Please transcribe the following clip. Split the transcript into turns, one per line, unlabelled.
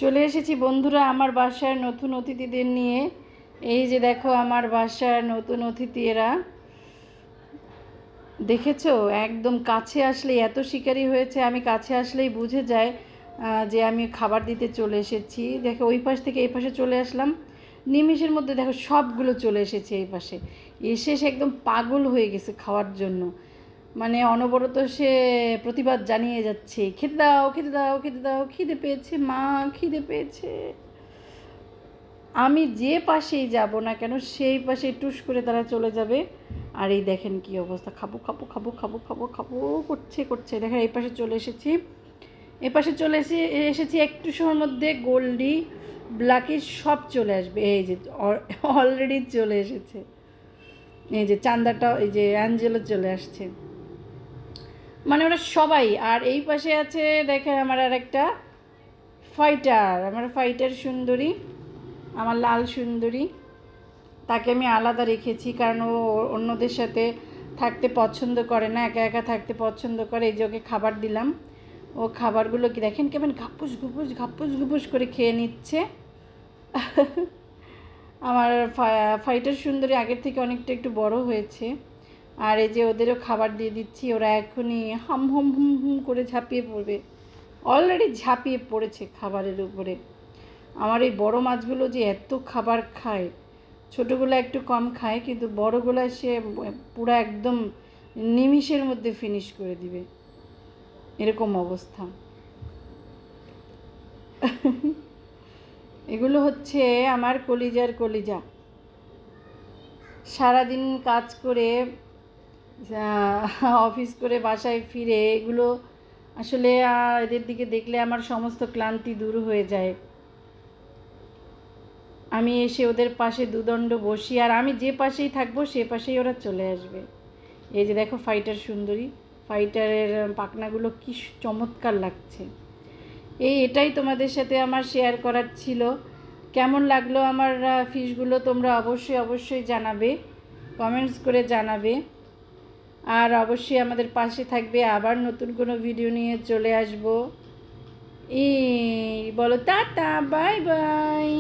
চলে এসেছি বন্ধুরা আমার বাসার নতুন অতিথিদের নিয়ে। এই যে দেখো আমার বাসার নতুন অতিথি এরা, দেখেছো? একদম কাছে আসলেই এত শিকারি হয়েছে, আমি কাছে আসলেই বুঝে যায় যে আমি খাবার দিতে চলে এসেছি। দেখো ওই পাশ থেকে এই পাশে চলে আসলাম, নিমেষের মধ্যে দেখো সবগুলো চলে এসেছে এই পাশে। এসে সে একদম পাগল হয়ে গেছে খাওয়ার জন্য, মানে অনবরত সে প্রতিবাদ জানিয়ে যাচ্ছে, খেতে দাও খেতে দাও খেতে দাও, খিদে পেয়েছে মা, খিদে পেয়েছে। আমি যে পাশেই যাব না কেন সেই পাশে টুস করে তারা চলে যাবে। আর এই দেখেন কি অবস্থা, খাবো খাবো খাবো খাবো খাবো খাবো করছে করছে। দেখেন এই পাশে চলে এসেছি, এ পাশে চলে এসেছি একটু সময়ের মধ্যে গোল্ডি ব্ল্যাকি সব চলে আসবে। এই যে অলরেডি চলে এসেছে, এই যে চান্দাটা, এই যে অ্যাঞ্জেলো চলে আসছে, মানে ওরা সবাই। আর এই পাশে আছে দেখেন আমার আর একটা ফাইটার, আমার ফাইটার সুন্দরী, আমার লাল সুন্দরী। তাকে আমি আলাদা রেখেছি কারণ ও অন্যদের সাথে থাকতে পছন্দ করে না, একা একা থাকতে পছন্দ করে। এই যে ওকে খাবার দিলাম, ও খাবারগুলো কি দেখেন কেমন ঘাপুস ঘুপুস করে খেয়ে নিচ্ছে। আমার ফাইটার সুন্দরী আগের থেকে অনেকটা একটু বড় হয়েছে। আর এই যে ওদেরও খাবার দিয়ে দিচ্ছি, ওরা এখনই হাম হুম হুম হুম করে ঝাঁপিয়ে পড়বে, অলরেডি ঝাঁপিয়ে পড়েছে খাবারের উপরে। আমার এই বড় মাছগুলো যে এত খাবার খায়, ছোটোগুলো একটু কম খায়, কিন্তু বড়গুলো সে পুরো একদম নিমিষের মধ্যে ফিনিশ করে দিবে, এরকম অবস্থা। এগুলো হচ্ছে আমার কলিজার কলিজা। সারাদিন কাজ করে অফিস করে বাসায় ফিরে এগুলো আসলে এদের দিকে দেখলে আমার সমস্ত ক্লান্তি দূর হয়ে যায়। আমি এসে ওদের পাশে দুদণ্ড বসি, আর আমি যে পাশেই থাকবো সে পাশেই ওরা চলে আসবে। এই যে দেখো ফাইটার সুন্দরী, ফাইটারের পাখনাগুলো কি চমৎকার লাগছে। এটাই তোমাদের সাথে আমার শেয়ার করার ছিল। কেমন লাগলো আমার ফিশগুলো তোমরা অবশ্যই অবশ্যই জানাবে, কমেন্টস করে জানাবে। আর অবশ্যই আমাদের পাশে থাকবে, আবার নতুন কোনো ভিডিও নিয়ে চলে আসবো। এই বলো টাটা, বাই বাই।